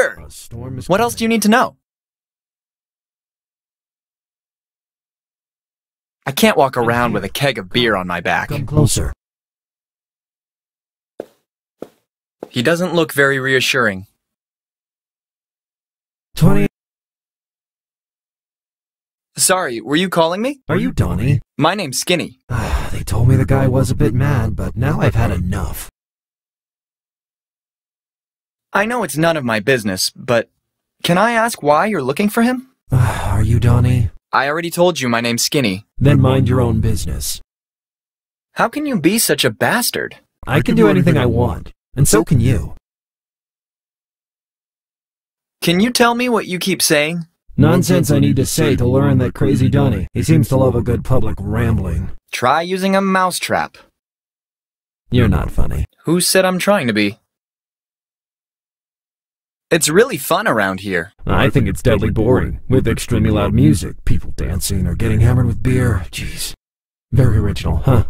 Sure. What else do you need to know? I can't walk around with a keg of beer on my back. Come closer. He doesn't look very reassuring. 20. Sorry, were you calling me? Are you Donnie? My name's Skinny. They told me the guy was a bit mad, but now I've had enough. I know it's none of my business, but can I ask why you're looking for him? Are you Donnie? I already told you my name's Skinny. Then mind your own business. How can you be such a bastard? I can do anything I want, and so can you. Can you tell me what you keep saying? Nonsense I need to say to learn that crazy Donnie. He seems to love a good public rambling. Try using a mousetrap. You're not funny. Who said I'm trying to be? It's really fun around here. I think it's deadly boring, with extremely loud music, people dancing or getting hammered with beer. Jeez. Very original, huh?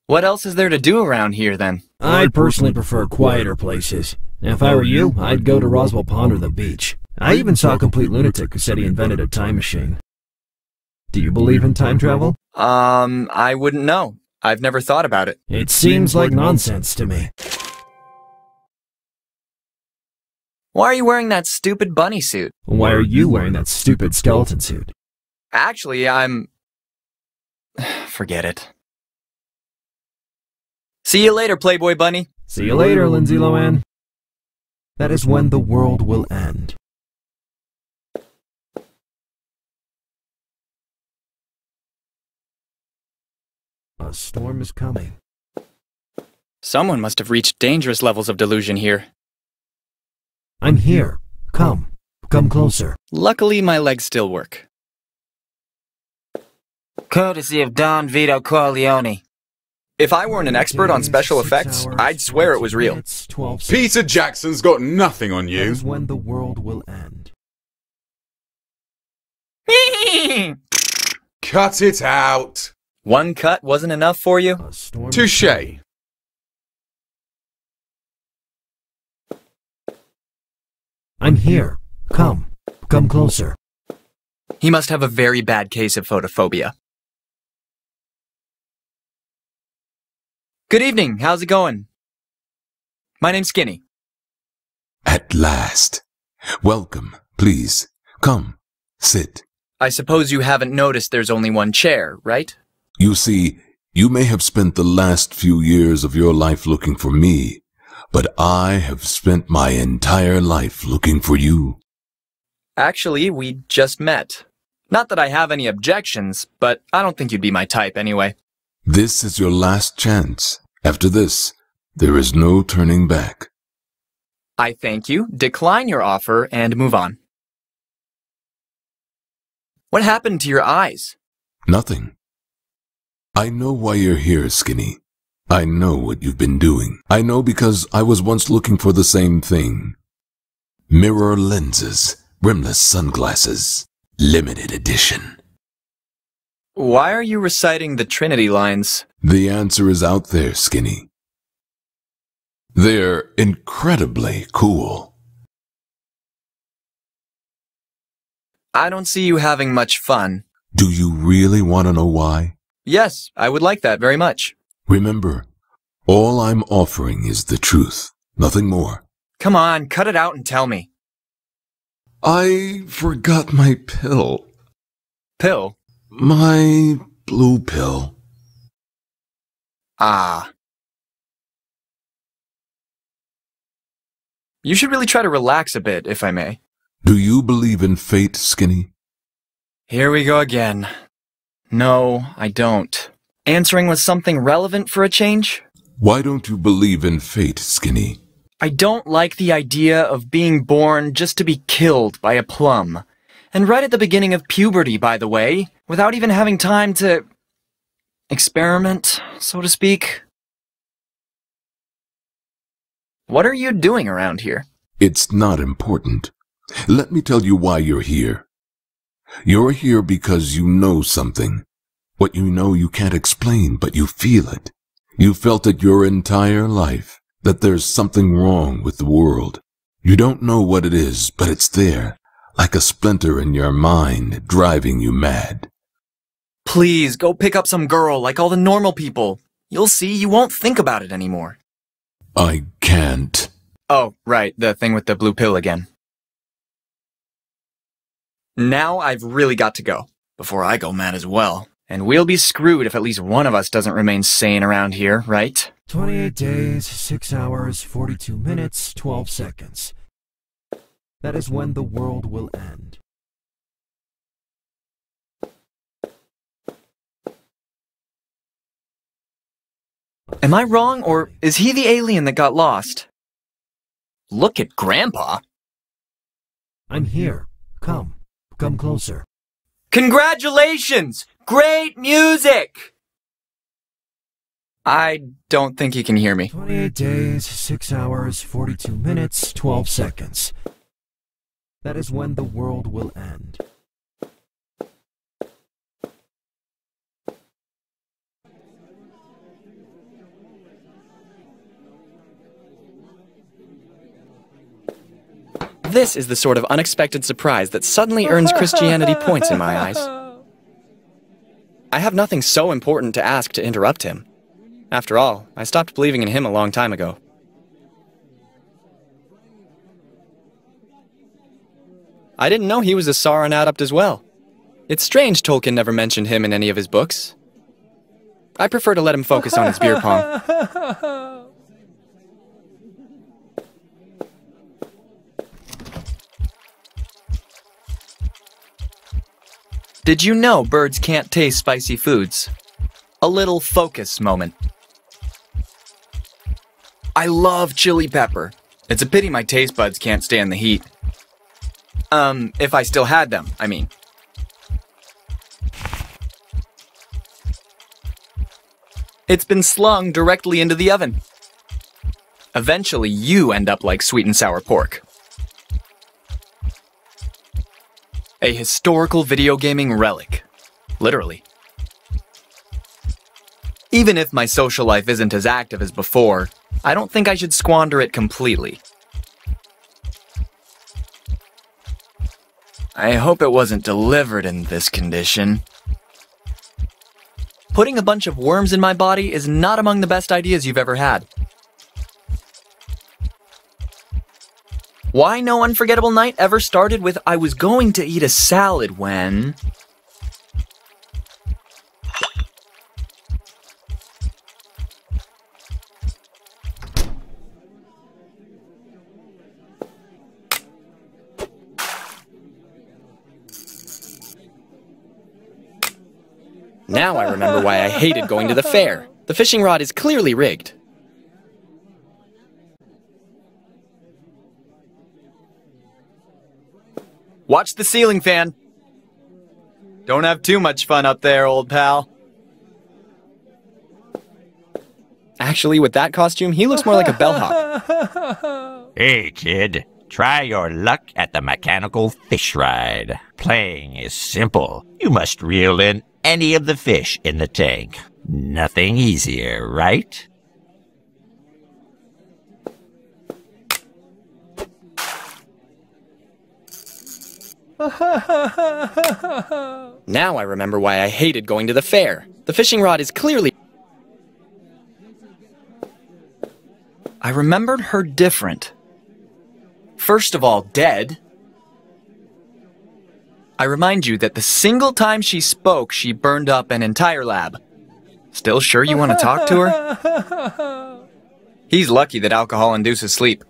What else is there to do around here, then? I personally prefer quieter places. If I were you, I'd go to Roswell Pond or the beach. I even saw a complete lunatic who said he invented a time machine. Do you believe in time travel? I wouldn't know. I've never thought about it. It seems like nonsense to me. Why are you wearing that stupid bunny suit? Why are you wearing that stupid skeleton suit? Actually, Forget it. See you later, Playboy Bunny. See you later, Lindsay Lohan. That is when the world will end. A storm is coming. Someone must have reached dangerous levels of delusion here. I'm here. Come. Come closer. Luckily, my legs still work. Courtesy of Don Vito Corleone. If I weren't an expert on special effects, I'd swear it was real. Peter Jackson's got nothing on you. That is when the world will end. Cut it out. One cut wasn't enough for you? Touché. I'm here. Come. Come closer. He must have a very bad case of photophobia. Good evening. How's it going? My name's Skinny. At last. Welcome. Please. Come. Sit. I suppose you haven't noticed there's only one chair, right? You see, you may have spent the last few years of your life looking for me, but I have spent my entire life looking for you. Actually, we just met. Not that I have any objections, but I don't think you'd be my type anyway. This is your last chance. After this, there is no turning back. I thank you, decline your offer, and move on. What happened to your eyes? Nothing. I know why you're here, Skinny. I know what you've been doing. I know because I was once looking for the same thing. Mirror lenses, rimless sunglasses, limited edition. Why are you reciting the Trinity lines? The answer is out there, Skinny. They're incredibly cool. I don't see you having much fun. Do you really want to know why? Yes, I would like that very much. Remember, all I'm offering is the truth, nothing more. Come on, cut it out and tell me. I forgot my pill. Pill? My blue pill. Ah. You should really try to relax a bit, if I may. Do you believe in fate, Skinny? Here we go again. No, I don't. Answering with something relevant for a change? Why don't you believe in fate, Skinny? I don't like the idea of being born just to be killed by a plum. And right at the beginning of puberty, by the way, without even having time to experiment, so to speak. What are you doing around here? It's not important. Let me tell you why you're here. You're here because you know something. What you know you can't explain, but you feel it. You felt it your entire life. that there's something wrong with the world. You don't know what it is, but it's there, like a splinter in your mind, driving you mad. Please, go pick up some girl like all the normal people. You'll see, you won't think about it anymore. I can't. Oh, right, the thing with the blue pill again. Now I've really got to go, before I go mad as well. And we'll be screwed if at least one of us doesn't remain sane around here, right? 28 days, 6 hours, 42 minutes, 12 seconds. That is when the world will end. Am I wrong, or is he the alien that got lost? Look at Grandpa. I'm here. Come closer. Congratulations! Great music! I don't think he can hear me. 28 days, 6 hours, 42 minutes, 12 seconds. That is when the world will end. This is the sort of unexpected surprise that suddenly earns Christianity points in my eyes. I have nothing so important to ask to interrupt him. After all, I stopped believing in him a long time ago. I didn't know he was a Sauron adept as well. It's strange Tolkien never mentioned him in any of his books. I prefer to let him focus on his beer pong. Did you know birds can't taste spicy foods? A little focus moment. I love chili pepper. It's a pity my taste buds can't stand the heat. If I still had them, I mean. It's been slung directly into the oven. Eventually, you end up like sweet and sour pork. A historical video gaming relic. Literally. Even if my social life isn't as active as before, I don't think I should squander it completely. I hope it wasn't delivered in this condition. Putting a bunch of worms in my body is not among the best ideas you've ever had. Why no unforgettable night ever started with I was going to eat a salad when... Now I remember why I hated going to the fair. The fishing rod is clearly rigged. Watch the ceiling fan. Don't have too much fun up there, old pal. Actually, with that costume, he looks more like a bellhop. Hey, kid. Try your luck at the mechanical fish ride. Playing is simple. You must reel in any of the fish in the tank. Nothing easier, right? Now I remember why I hated going to the fair. The fishing rod is clearly... I remembered her different. First of all, dead. I remind you that the single time she spoke, she burned up an entire lab. Still sure you want to talk to her? He's lucky that alcohol induces sleep.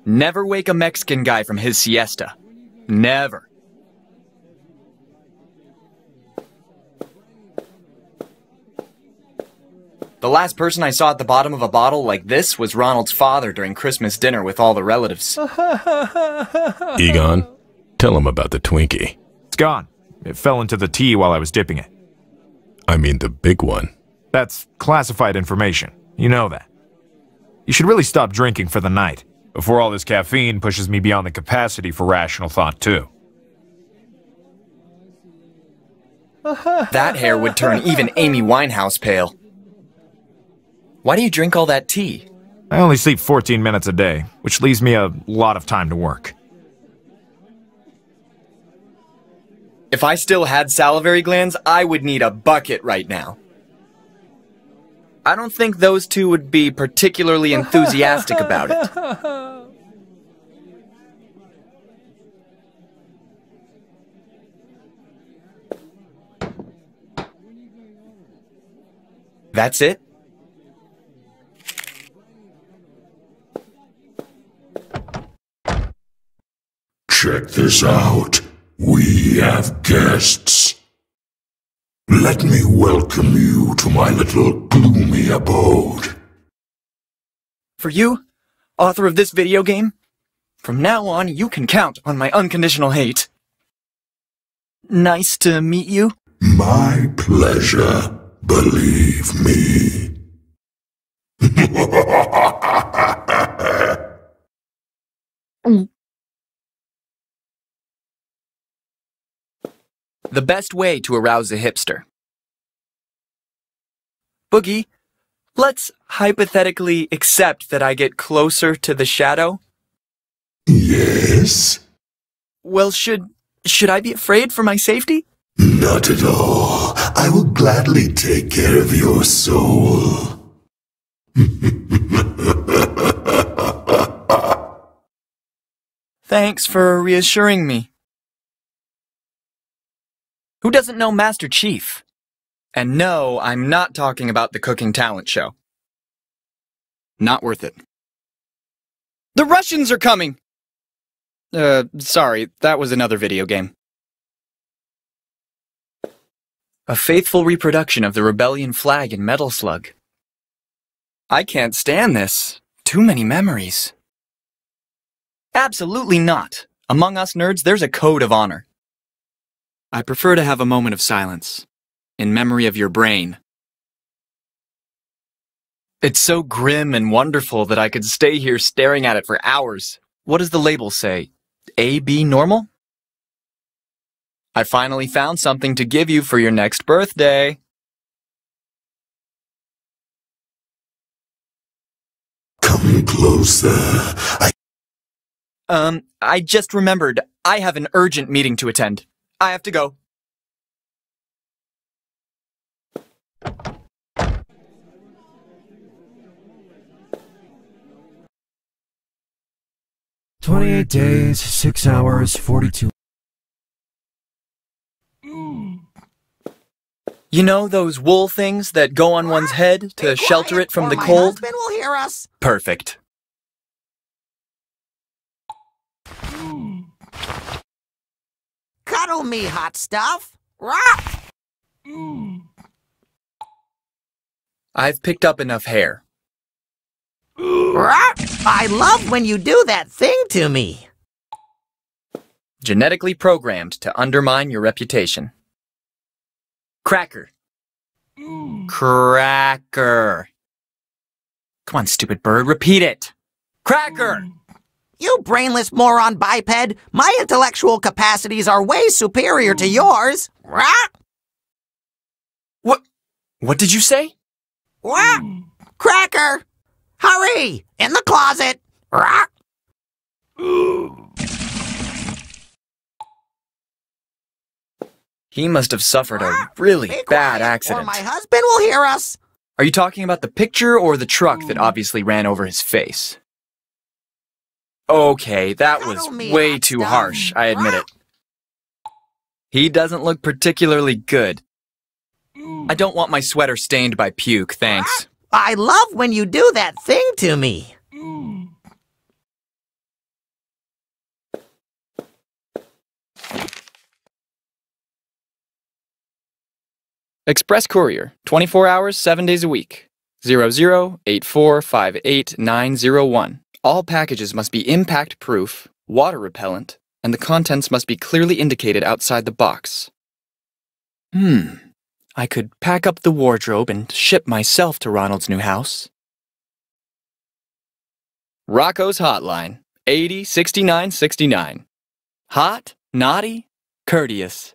Never wake a Mexican guy from his siesta. Never. The last person I saw at the bottom of a bottle like this was Ronald's father during Christmas dinner with all the relatives. Egon, tell him about the Twinkie. It's gone. It fell into the tea while I was dipping it. I mean the big one. That's classified information. You know that. You should really stop drinking for the night, before all this caffeine pushes me beyond the capacity for rational thought, too. That hair would turn even Amy Winehouse pale. Why do you drink all that tea? I only sleep 14 minutes a day, which leaves me a lot of time to work. If I still had salivary glands, I would need a bucket right now. I don't think those two would be particularly enthusiastic about it. That's it? Check this out. We have guests. Let me welcome you to my little gloomy abode. For you, author of this video game, from now on you can count on my unconditional hate. Nice to meet you. My pleasure, believe me. The best way to arouse a hipster. Boogie, let's hypothetically accept that I get closer to the shadow. Yes? Well, should I be afraid for my safety? Not at all. I will gladly take care of your soul. Thanks for reassuring me. Who doesn't know Master Chief? And no, I'm not talking about the cooking talent show. Not worth it. The Russians are coming! Sorry, that was another video game. A faithful reproduction of the rebellion flag in Metal Slug. I can't stand this. Too many memories. Absolutely not. Among us nerds, there's a code of honor. I prefer to have a moment of silence, in memory of your brain. It's so grim and wonderful that I could stay here staring at it for hours. What does the label say? AB normal? I finally found something to give you for your next birthday. Come closer. I just remembered. I have an urgent meeting to attend. I have to go. "28 days, 6 hours, 42." You know those wool things that go on one's head to shelter it from the cold? My husband will hear us. Perfect. Cuddle me, hot stuff. Rock! I've picked up enough hair. Rock! I love when you do that thing to me. Genetically programmed to undermine your reputation. Cracker. Cracker. Come on, stupid bird, repeat it. Cracker! You brainless moron biped, my intellectual capacities are way superior to yours. Rock! What did you say? Rock! Cracker! Hurry! In the closet! Rock! He must have suffered a really bad accident. Or my husband will hear us. Are you talking about the picture or the truck that obviously ran over his face? Okay, that was way too harsh, I admit it. He doesn't look particularly good. I don't want my sweater stained by puke, thanks. I love when you do that thing to me. Express Courier, 24 hours, 7 days a week. 0084588901. All packages must be impact-proof, water-repellent, and the contents must be clearly indicated outside the box. I could pack up the wardrobe and ship myself to Ronald's new house. Rocco's Hotline, 806969. Hot, naughty, courteous.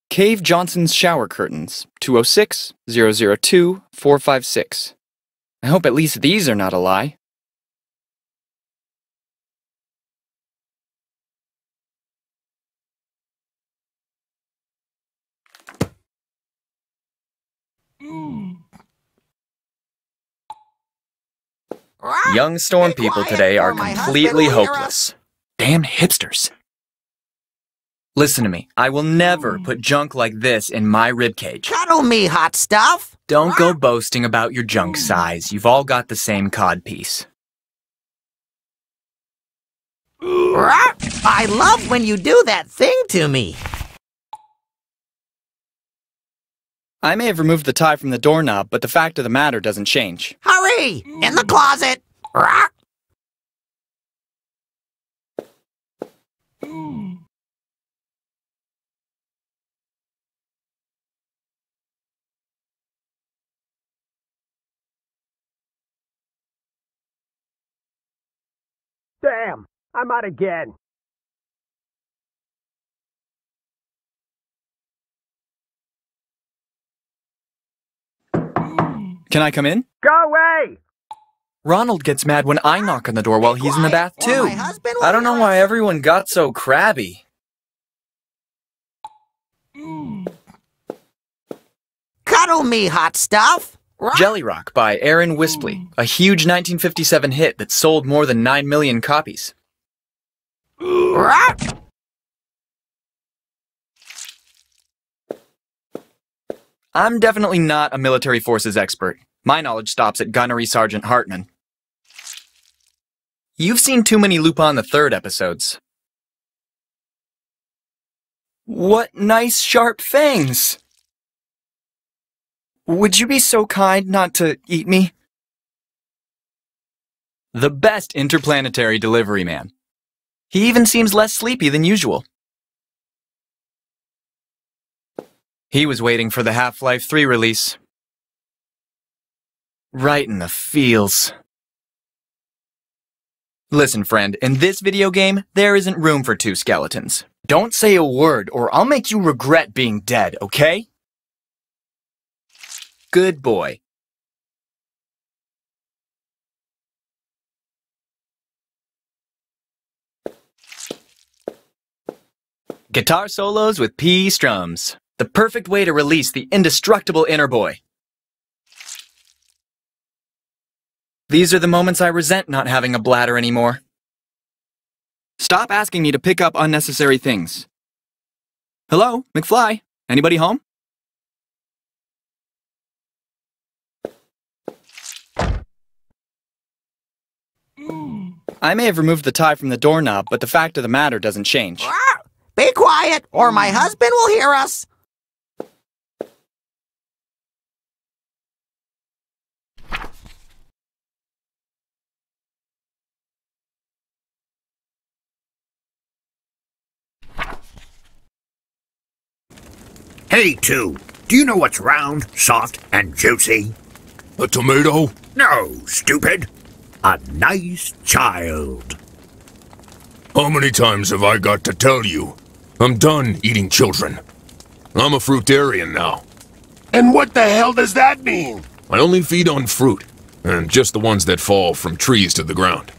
Cave Johnson's Shower Curtains, 206-002-456. I hope at least these are not a lie. Young storm Be people quiet, today or are my completely husband will hear hopeless. Damn hipsters. Listen to me. I will never put junk like this in my ribcage. Cuddle me, hot stuff. Don't go boasting about your junk size. You've all got the same codpiece. I love when you do that thing to me. I may have removed the tie from the doorknob, but the fact of the matter doesn't change. Hurry! In the closet. Damn, I'm out again. Can I come in? Go away! Ronald gets mad when I knock on the door while he's in the bath, or too. my husband will I don't know hear why us. everyone got so crabby. Cuddle me, hot stuff. Jelly Rock by Aaron Wispley, a huge 1957 hit that sold more than 9 million copies. I'm definitely not a military forces expert. My knowledge stops at Gunnery Sergeant Hartman. You've seen too many Lupin the Third episodes. What nice sharp fangs! Would you be so kind not to eat me? The best interplanetary delivery man. He even seems less sleepy than usual. He was waiting for the Half-Life 3 release. Right in the feels. Listen, friend, in this video game, there isn't room for two skeletons. Don't say a word or I'll make you regret being dead, okay? Good boy. Guitar solos with P strums. The perfect way to release the indestructible inner boy. These are the moments I resent not having a bladder anymore. Stop asking me to pick up unnecessary things. Hello, McFly? Anybody home? I may have removed the tie from the doorknob, but the fact of the matter doesn't change. Be quiet, or my husband will hear us. Hey, two. Do you know what's round, soft, and juicy? A tomato? No, stupid. A nice child. How many times have I got to tell you? I'm done eating children. I'm a fruitarian now. And what the hell does that mean? I only feed on fruit, and just the ones that fall from trees to the ground.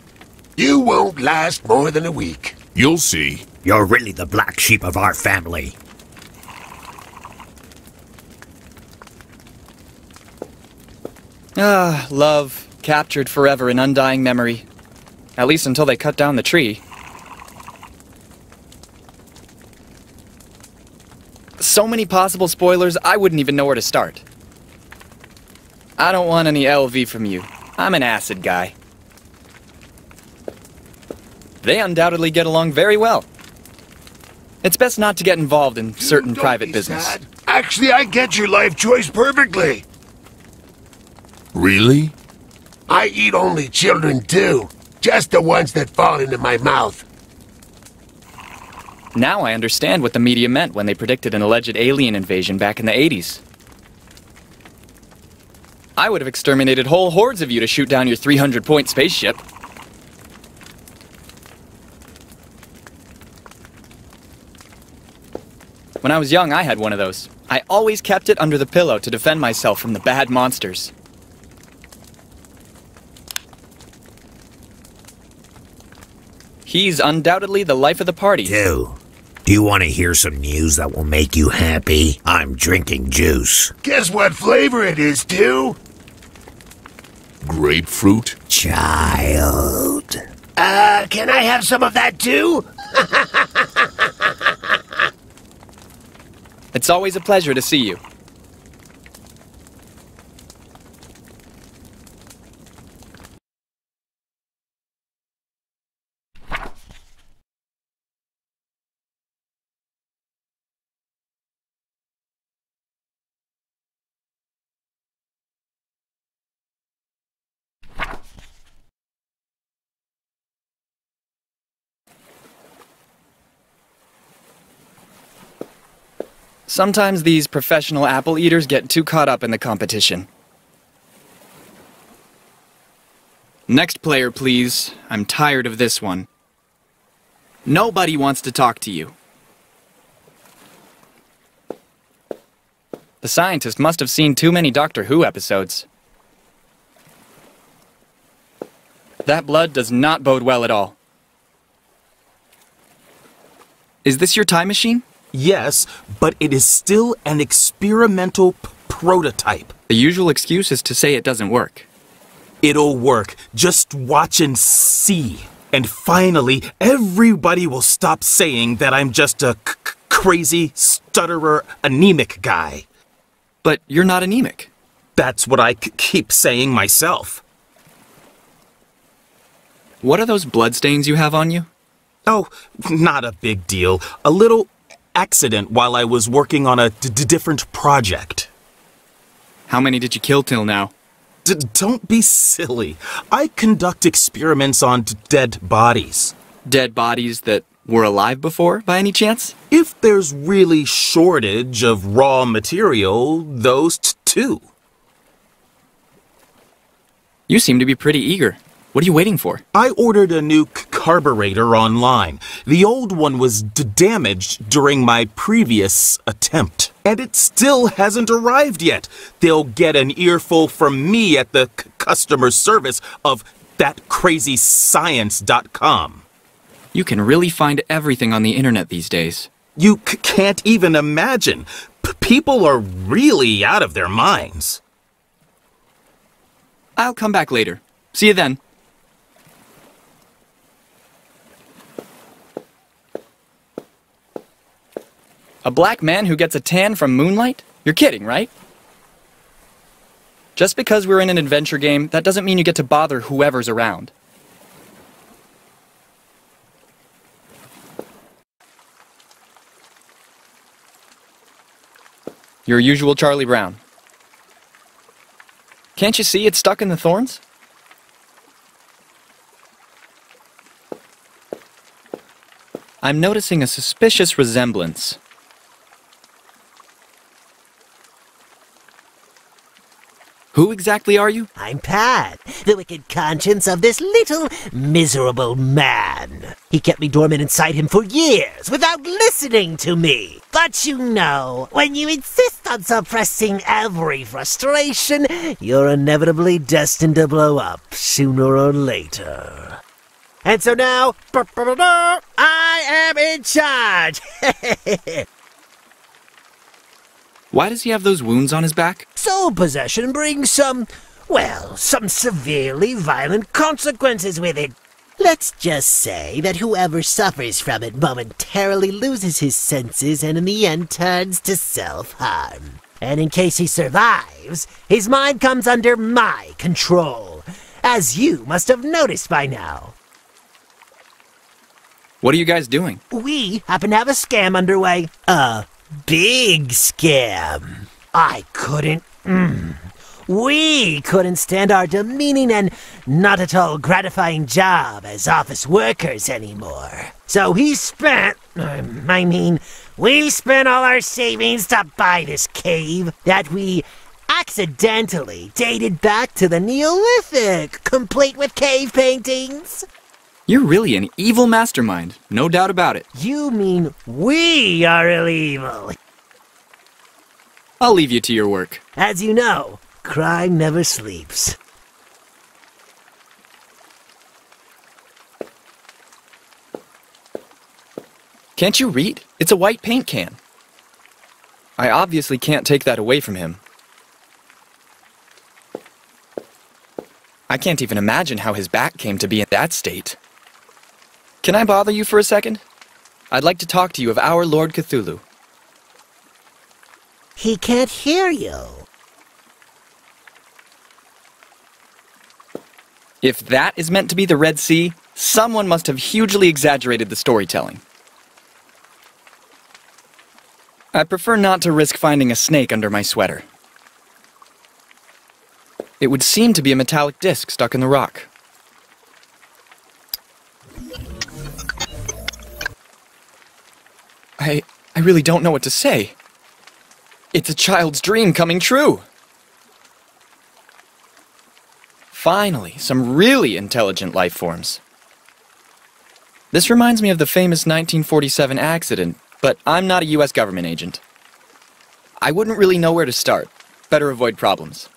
You won't last more than a week. You'll see. You're really the black sheep of our family. Ah, love, captured forever in undying memory. At least until they cut down the tree. So many possible spoilers, I wouldn't even know where to start. I don't want any LV from you. I'm an acid guy. They undoubtedly get along very well. It's best not to get involved in certain private business. Sad. Actually, I get your life choice perfectly. Really? I eat only children too. Just the ones that fall into my mouth. Now I understand what the media meant when they predicted an alleged alien invasion back in the 80s. I would have exterminated whole hordes of you to shoot down your 300-point spaceship. When I was young, I had one of those. I always kept it under the pillow to defend myself from the bad monsters. He's undoubtedly the life of the party. Two, do you want to hear some news that will make you happy? I'm drinking juice. Guess what flavor it is, too? Grapefruit? Child. Can I have some of that, too? It's always a pleasure to see you. Sometimes these professional apple eaters get too caught up in the competition. Next player, please. I'm tired of this one. Nobody wants to talk to you. The scientist must have seen too many Doctor Who episodes. That blood does not bode well at all. Is this your time machine? Yes, but it is still an experimental prototype. The usual excuse is to say it doesn't work. It'll work. Just watch and see. And finally, everybody will stop saying that I'm just a crazy, stutterer, anemic guy. But you're not anemic. That's what I keep saying myself. What are those bloodstains you have on you? Oh, not a big deal. A little accident while I was working on a different project. How many did you kill till now? Don't be silly. I conduct experiments on dead bodies. Dead bodies that were alive before, by any chance? If there's really shortage of raw material, those too. You seem to be pretty eager. What are you waiting for? I ordered a new carburetor online. The old one was damaged during my previous attempt. And it still hasn't arrived yet. They'll get an earful from me at the customer service of thatcrazyscience.com. You can really find everything on the internet these days. You can't even imagine. People are really out of their minds. I'll come back later. See you then. A black man who gets a tan from moonlight? You're kidding, right? Just because we're in an adventure game, that doesn't mean you get to bother whoever's around. Your usual Charlie Brown. Can't you see it's stuck in the thorns? I'm noticing a suspicious resemblance. Who exactly are you? I'm Pat, the wicked conscience of this little, miserable man. He kept me dormant inside him for years without listening to me. But you know, when you insist on suppressing every frustration, you're inevitably destined to blow up sooner or later. And so now, I am in charge! Why does he have those wounds on his back? Soul possession brings some severely violent consequences with it. Let's just say that whoever suffers from it momentarily loses his senses and in the end turns to self-harm. And in case he survives, his mind comes under my control, as you must have noticed by now. What are you guys doing? We happen to have a scam underway. A big scam. We couldn't stand our demeaning and not at all gratifying job as office workers anymore. So we spent all our savings to buy this cave that we accidentally dated back to the Neolithic, complete with cave paintings. You're really an evil mastermind, no doubt about it. You mean we are really evil? I'll leave you to your work. As you know, crime never sleeps. Can't you read? It's a white paint can. I obviously can't take that away from him. I can't even imagine how his back came to be in that state. Can I bother you for a second? I'd like to talk to you of our Lord Cthulhu. He can't hear you. If that is meant to be the Red Sea, someone must have hugely exaggerated the storytelling. I prefer not to risk finding a snake under my sweater. It would seem to be a metallic disc stuck in the rock. I really don't know what to say. It's a child's dream coming true. Finally, some really intelligent life forms. This reminds me of the famous 1947 accident, but I'm not a US government agent. I wouldn't really know where to start. Better avoid problems.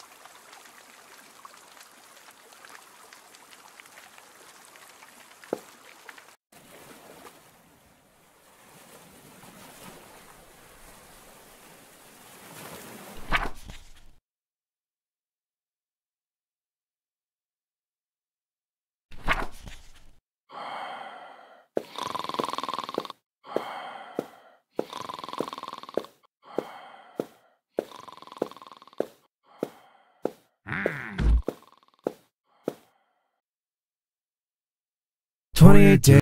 "28 days."